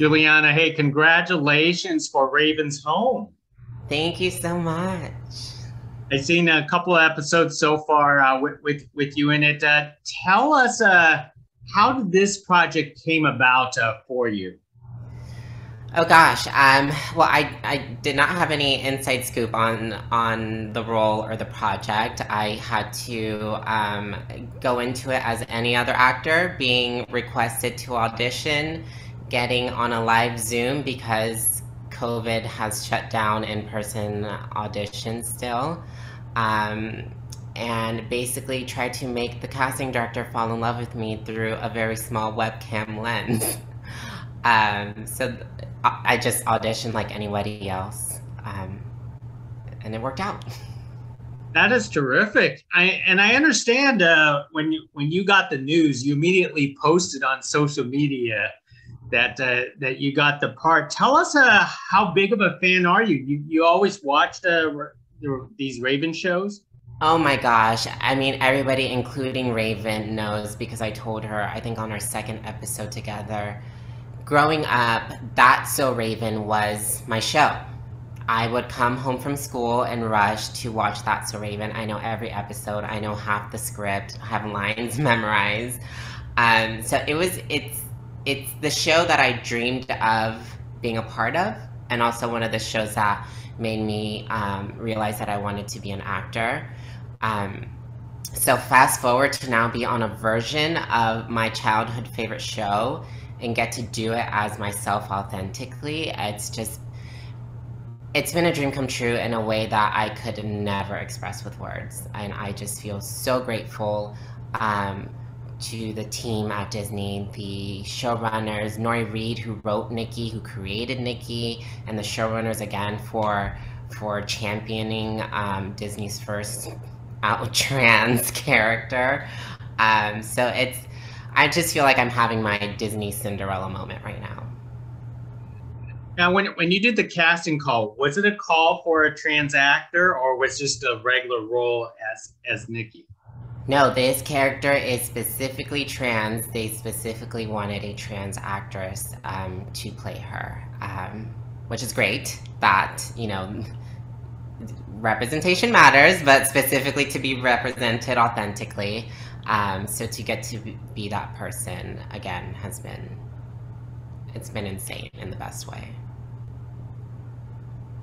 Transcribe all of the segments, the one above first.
Juliana, hey, congratulations for Raven's Home. Thank you so much. I've seen a couple of episodes so far with you in it. Tell us how did this project came about for you? Oh gosh, well, I did not have any inside scoop on the role or the project. I had to go into it as any other actor, being requested to audition, getting on a live Zoom because COVID has shut down in-person auditions still. Um, and basically tried to make the casting director fall in love with me through a very small webcam lens. So I just auditioned like anybody else, and it worked out. That is terrific. I understand when you got the news, you immediately posted on social media that you got the part. Tell us how big of a fan are you? You always watched these Raven shows? Oh my gosh. I mean, everybody, including Raven, knows because I told her, I think on our second episode together. Growing up, That's So Raven was my show. I would come home from school and rush to watch That's So Raven. I know every episode. I know half the script. I have lines memorized. So it's the show that I dreamed of being a part of, and also one of the shows that made me realize that I wanted to be an actor. Um, so fast forward to now be on a version of my childhood favorite show and get to do it as myself authentically. It's been a dream come true in a way that I could never express with words. And I just feel so grateful to the team at Disney, the showrunners, Nori Reed, who wrote Nikki, who created Nikki, and the showrunners again for championing Disney's first out trans character. I just feel like I'm having my Disney Cinderella moment right now. Now, when you did the casting call, was it a call for a trans actor or was it just a regular role as Nikki? No, this character is specifically trans. They specifically wanted a trans actress to play her, which is great. That, representation matters, but specifically to be represented authentically. So to get to be that person again it's been insane in the best way.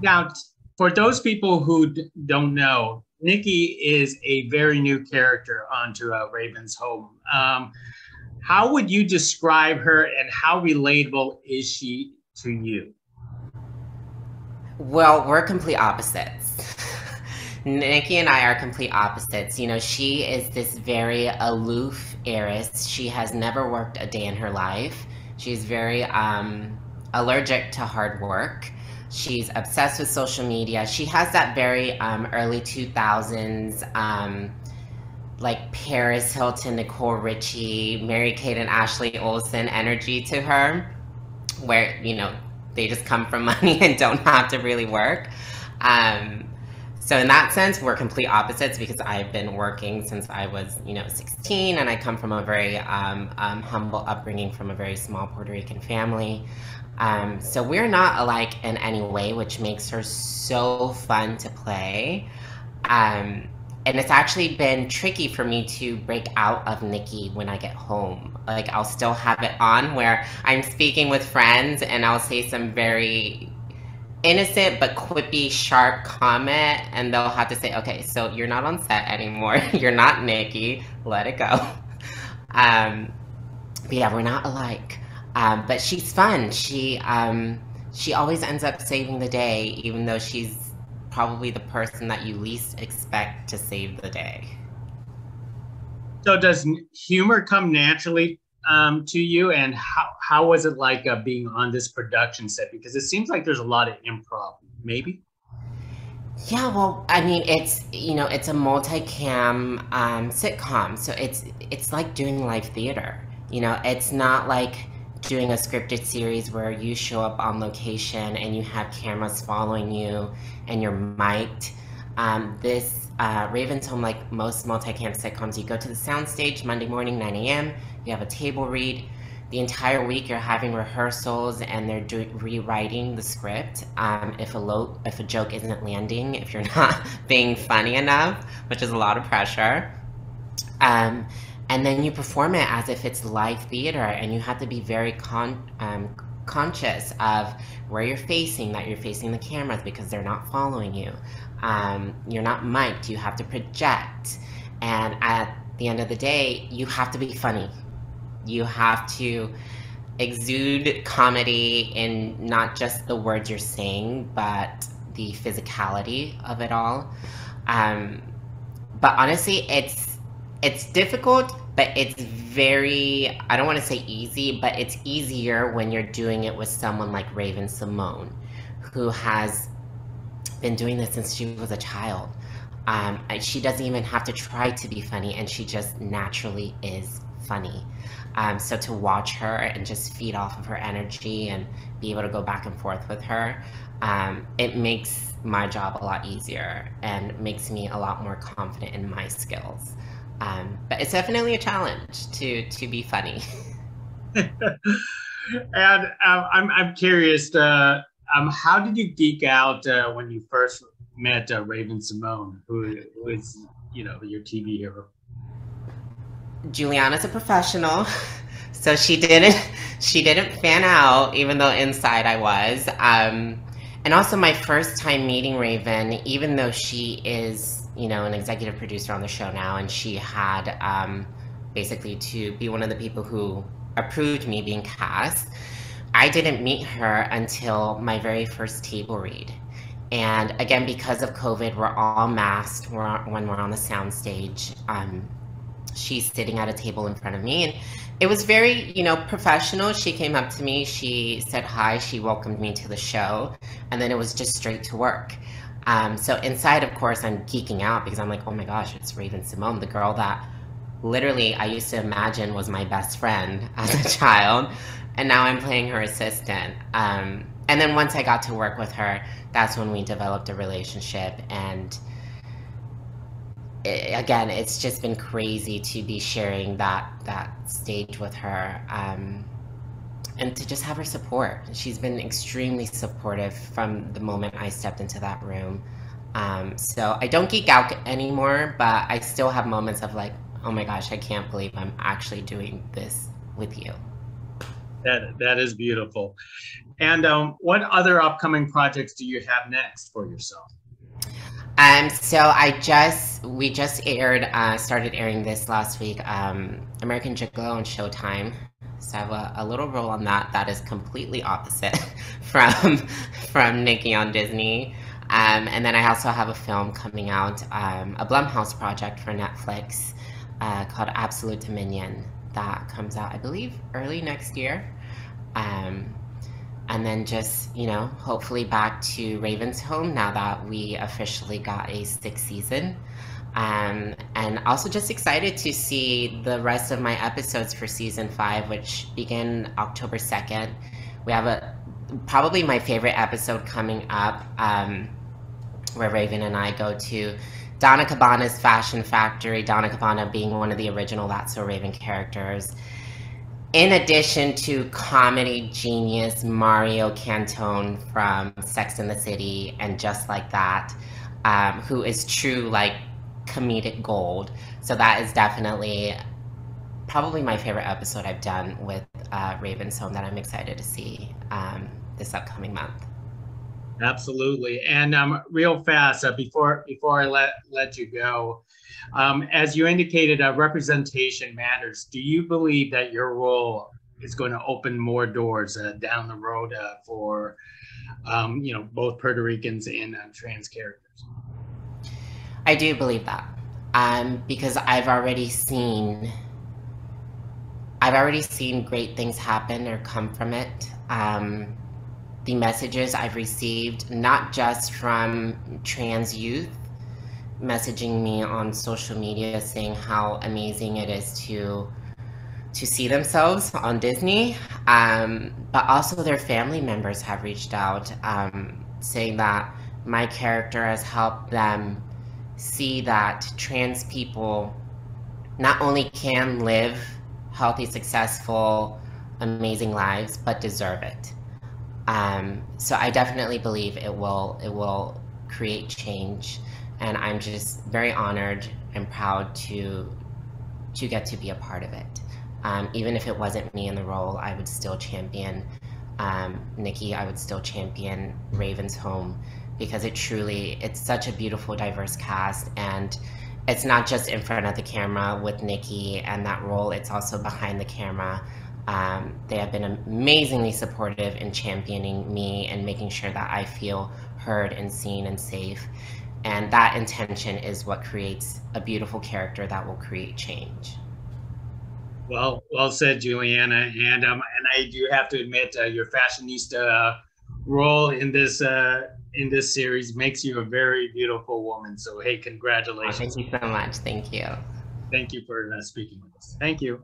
Now, for those people who don't know, Nikki is a very new character onto Raven's Home. How would you describe her and how relatable is she to you? Well, we're complete opposites. Nikki and I are complete opposites. She is this very aloof heiress. She has never worked a day in her life. She's very allergic to hard work. She's obsessed with social media. She has that very early 2000s, like Paris Hilton, Nicole Richie, Mary-Kate and Ashley Olsen energy to her, where, they just come from money and don't have to really work. So in that sense, we're complete opposites because I've been working since I was, 16, and I come from a very humble upbringing from a very small Puerto Rican family. So we're not alike in any way, which makes her so fun to play. And it's actually been tricky for me to break out of Nikki when I get home. Like, I'll still have it on where I'm speaking with friends and I'll say some very innocent but quippy, sharp comment, and they'll have to say, okay, so you're not on set anymore. You're not Nikki. Let it go. But yeah, we're not alike. But she's fun. She always ends up saving the day, even though she's probably the person that you least expect to save the day. So does humor come naturally to you, and how was it like being on this production set? Because it seems like there's a lot of improv, maybe. Yeah, well, I mean, it's a multi-cam sitcom, so it's like doing live theater. It's not like doing a scripted series where you show up on location and you have cameras following you and you're mic'd. This Raven's Home, like most multi-cam sitcoms, you go to the soundstage Monday morning, 9 a.m., you have a table read, the entire week you're having rehearsals and they're rewriting the script. If a joke isn't landing, if you're not being funny enough, which is a lot of pressure. And then you perform it as if it's live theater, and you have to be very conscious of where you're facing, that you're facing the cameras because they're not following you. You're not mic'd, you have to project. And at the end of the day, you have to be funny. You have to exude comedy in not just the words you're saying, but the physicality of it all. But honestly, it's difficult, but it's very, I don't want to say easy, but it's easier when you're doing it with someone like Raven-Symoné, who has been doing this since she was a child. She doesn't even have to try to be funny, and she just naturally is funny. So to watch her and just feed off of her energy and be able to go back and forth with her, it makes my job a lot easier and makes me a lot more confident in my skills. But it's definitely a challenge to be funny. And I'm curious, how did you geek out when you first met Raven-Symoné, who is, your TV hero? Juliana's a professional, so she didn't fan out, even though inside I was. And also my first time meeting Raven, even though she is, an executive producer on the show now, and she had basically to be one of the people who approved me being cast, I didn't meet her until my very first table read. And again, because of COVID, we're all masked when we're on the soundstage. She's sitting at a table in front of me, and it was very, professional. She came up to me, she said hi, she welcomed me to the show, and then it was just straight to work. So inside, of course, I'm geeking out because I'm like, oh my gosh, it's Raven-Symoné, the girl that literally I used to imagine was my best friend as a child, and now I'm playing her assistant. And then once I got to work with her, that's when we developed a relationship, and again, it's just been crazy to be sharing that stage with her, and to just have her support. She's been extremely supportive from the moment I stepped into that room. So I don't geek out anymore, but I still have moments of like, oh my gosh, I can't believe I'm actually doing this with you. That is beautiful. And what other upcoming projects do you have next for yourself? So we just started airing this last week, American Gigolo on Showtime. So I have a little role on that is completely opposite from Nikki on Disney. And then I also have a film coming out, a Blumhouse project for Netflix called Absolute Dominion that comes out, I believe, early next year. And then just, hopefully back to Raven's home now that we officially got a 6th season. And also just excited to see the rest of my episodes for season 5, which begin October 2nd. We have probably my favorite episode coming up, where Raven and I go to Donna Cabana's fashion factory, Donna Cabana being one of the original That's So Raven characters. In addition to comedy genius Mario Cantone from Sex and the City and Just Like That, who is true comedic gold. So that is definitely probably my favorite episode I've done with Raven's Home that I'm excited to see this upcoming month. Absolutely. And real fast, before I let you go, as you indicated, representation matters. Do you believe that your role is going to open more doors down the road for, both Puerto Ricans and trans characters? I do believe that, because I've already seen great things happen or come from it. The messages I've received, not just from trans youth messaging me on social media saying how amazing it is to see themselves on Disney, but also their family members have reached out, saying that my character has helped them see that trans people not only can live healthy, successful, amazing lives, but deserve it. So I definitely believe it will create change, and I'm just very honored and proud to get to be a part of it. Even if it wasn't me in the role, I would still champion Nikki. I would still champion Raven's Home, because it's such a beautiful, diverse cast, and it's not just in front of the camera with Nikki and that role, it's also behind the camera. They have been amazingly supportive in championing me and making sure that I feel heard and seen and safe. And that intention is what creates a beautiful character that will create change. Well said, Juliana. And I do have to admit, your fashionista role in this series makes you a very beautiful woman. So hey, congratulations! Oh, thank you so much. Thank you. Thank you for speaking with us. Thank you.